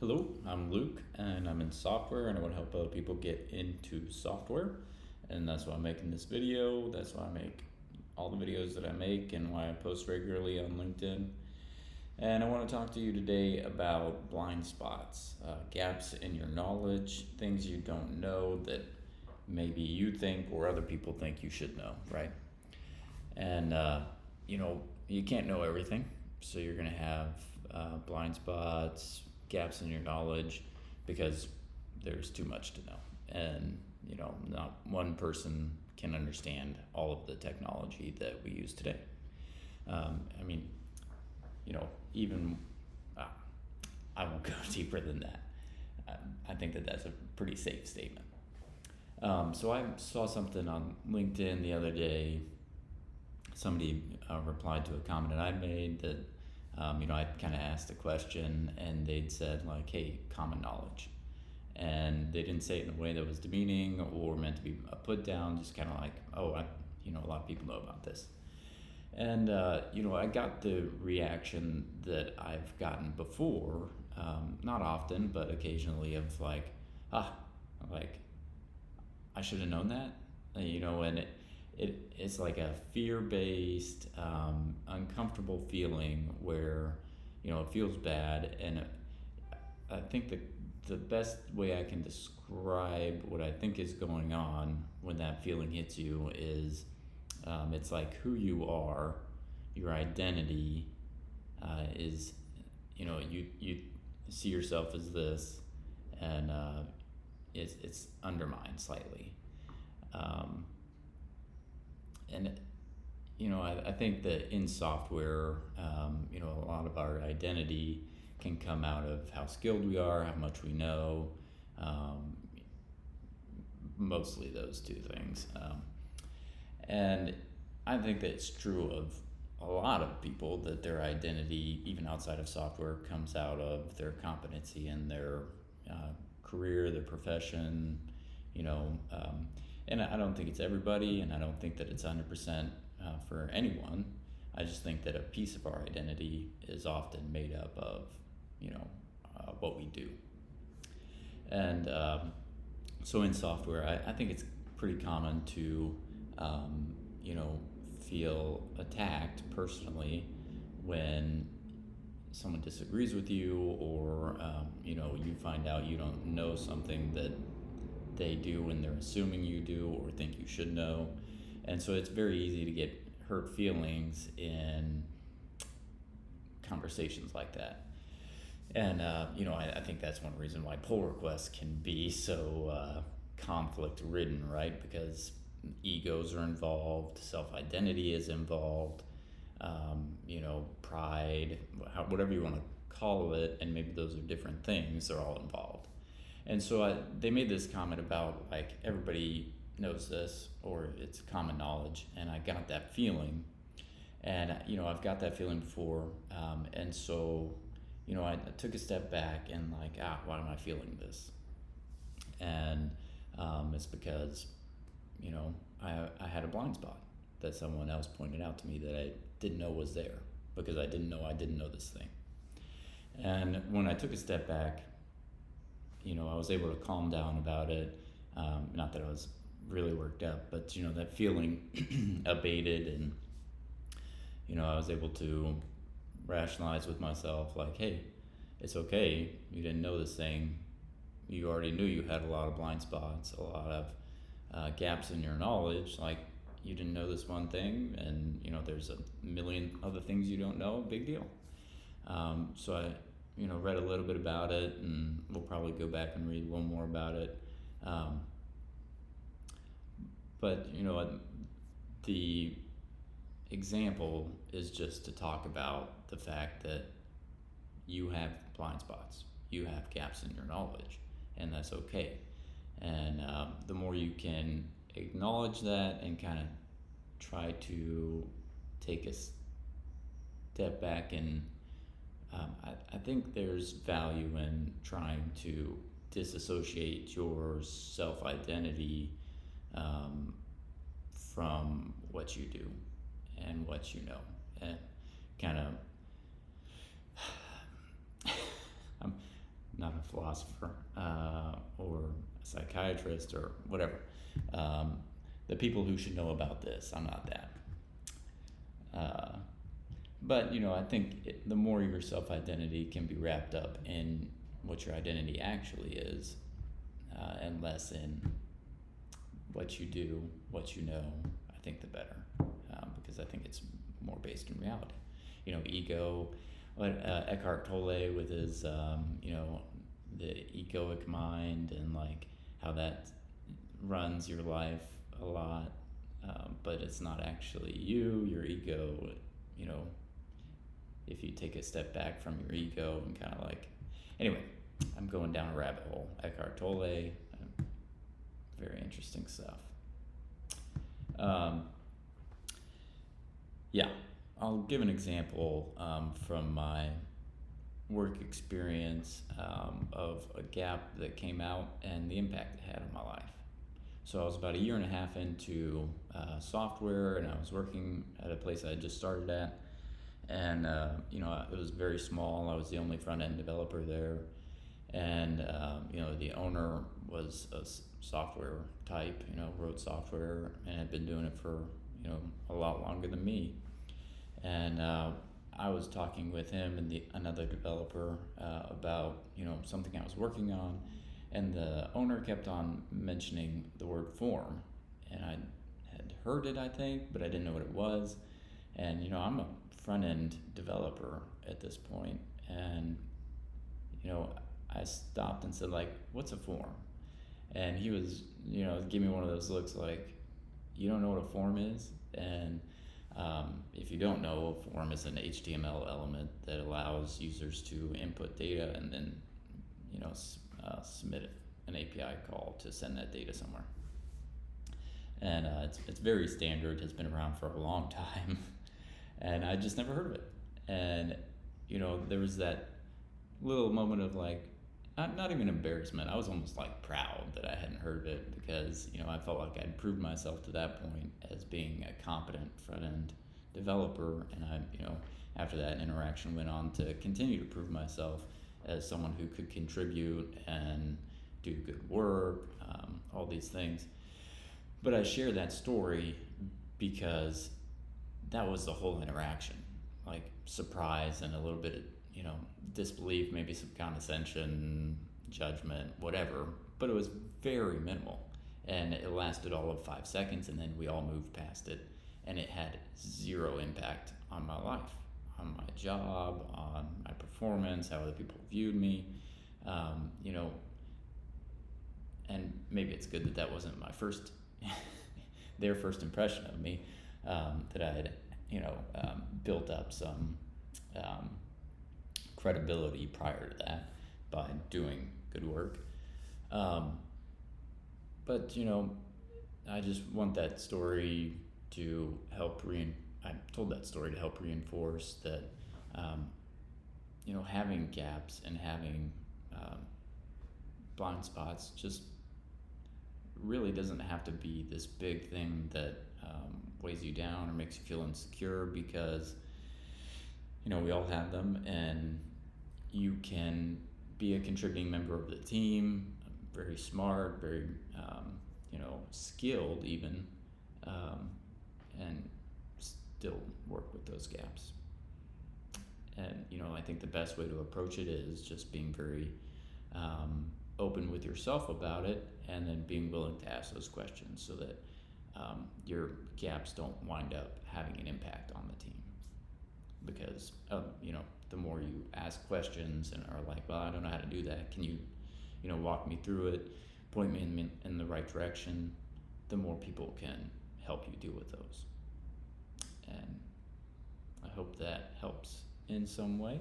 Hello, I'm Luke, and I'm in software, and I want to help other people get into software. And that's why I'm making this video. That's why I make all the videos that I make, and why I post regularly on LinkedIn. And I want to talk to you today about blind spots, gaps in your knowledge, things you don't know that maybe you think or other people think you should know, right? And you can't know everything, so you're going to have blind spots, gaps in your knowledge, because there's too much to know. And not one person can understand all of the technology that we use today. I mean, even uh, I won't go deeper than that. I think that that's a pretty safe statement. So I saw something on LinkedIn the other day. Somebody replied to a comment that I made that I kind of asked a question, and they'd said like, "Hey, common knowledge," and they didn't say it in a way that was demeaning or meant to be a put down. Just kind of like, "Oh, a lot of people know about this," and I got the reaction that I've gotten before, not often, but occasionally, of like, "Ah, like I should have known that," and it's like a fear-based, uncomfortable feeling where it feels bad, and I think the best way I can describe what I think is going on when that feeling hits you is, it's like who you are, your identity, is, you see yourself as this, and it's undermined slightly. Um, and I think that in software, a lot of our identity can come out of how skilled we are, how much we know, um, mostly those two things. And I think that it's true of a lot of people, that their identity, even outside of software, comes out of their competency in their career, their profession, you know. And I don't think it's everybody, and I don't think that it's 100% for anyone. I just think that a piece of our identity is often made up of, what we do. And so in software, I think it's pretty common to, feel attacked personally when someone disagrees with you, or you find out you don't know something that they do and they're assuming you do or think you should know. And so it's very easy to get hurt feelings in conversations like that. And I think that's one reason why pull requests can be so conflict ridden, right? Because egos are involved, self-identity is involved, pride, whatever you want to call it, and maybe those are different things, they're all involved. And so they made this comment about like everybody knows this, or it's common knowledge, and I got that feeling. And I've got that feeling before, and so I took a step back and like, why am I feeling this? And it's because I had a blind spot that someone else pointed out to me that I didn't know was there, because I didn't know this thing. And when I took a step back, I was able to calm down about it. Not that I was really worked up, but that feeling abated, and I was able to rationalize with myself, like, hey, it's okay. You didn't know this thing. You already knew you had a lot of blind spots, a lot of gaps in your knowledge. Like, you didn't know this one thing, and there's a million other things you don't know. Big deal. So I read a little bit about it, and we'll probably go back and read a little more about it. But the example is just to talk about the fact that you have blind spots, you have gaps in your knowledge, and that's okay. And the more you can acknowledge that and kind of try to take a step back, and I think there's value in trying to disassociate your self-identity from what you do and what you know, and kind of not a philosopher or a psychiatrist or whatever. The people who should know about this, I'm not that. But I think the more your self-identity can be wrapped up in what your identity actually is, and less in what you do, what you know, I think the better, because I think it's more based in reality. Ego, Eckhart Tolle with his, the egoic mind, and like how that runs your life a lot, but it's not actually you, your ego. If you take a step back from your ego and kind of like, anyway, I'm going down a rabbit hole. Eckhart Tolle, very interesting stuff. Yeah, I'll give an example from my work experience of a gap that came out and the impact it had on my life. So I was about 1.5 years into software, and I was working at a place I had just started at, and it was very small. I was the only front-end developer there, and the owner was a software type, wrote software and had been doing it for a lot longer than me. And I was talking with him and another developer about something I was working on, and the owner kept on mentioning the word form, and I had heard it, I think, but I didn't know what it was. And I'm a front-end developer at this point, and I stopped and said, like, what's a form? And he was give me one of those looks like, you don't know what a form is? And if you don't know, a form is an HTML element that allows users to input data and then submit an API call to send that data somewhere. And it's very standard, has been around for a long time. And I just never heard of it. And there was that little moment of like, not even embarrassment. I was almost like proud that I hadn't heard of it, because I felt like I'd proved myself to that point as being a competent front-end developer. And I after that interaction went on to continue to prove myself as someone who could contribute and do good work, all these things. But I share that story because that was the whole interaction, like surprise and a little bit of disbelief, maybe some condescension, judgment, whatever, but it was very minimal, and it lasted all of 5 seconds, and then we all moved past it, and it had zero impact on my life, on my job, on my performance, how other people viewed me, and maybe it's good that wasn't my first their first impression of me, that I had built up some credibility prior to that by doing good work. But I just want that story to help I told that story to help reinforce that having gaps and having blind spots just really doesn't have to be this big thing that weighs you down or makes you feel insecure, because we all have them, and you can be a contributing member of the team, very smart, very skilled even, and still work with those gaps. And I think the best way to approach it is just being very open with yourself about it, and then being willing to ask those questions so that your gaps don't wind up having an impact on the team. Because the more you ask questions and are like, well, I don't know how to do that, can you walk me through it, point me in the right direction, the more people can help you deal with those. And I hope that helps in some way.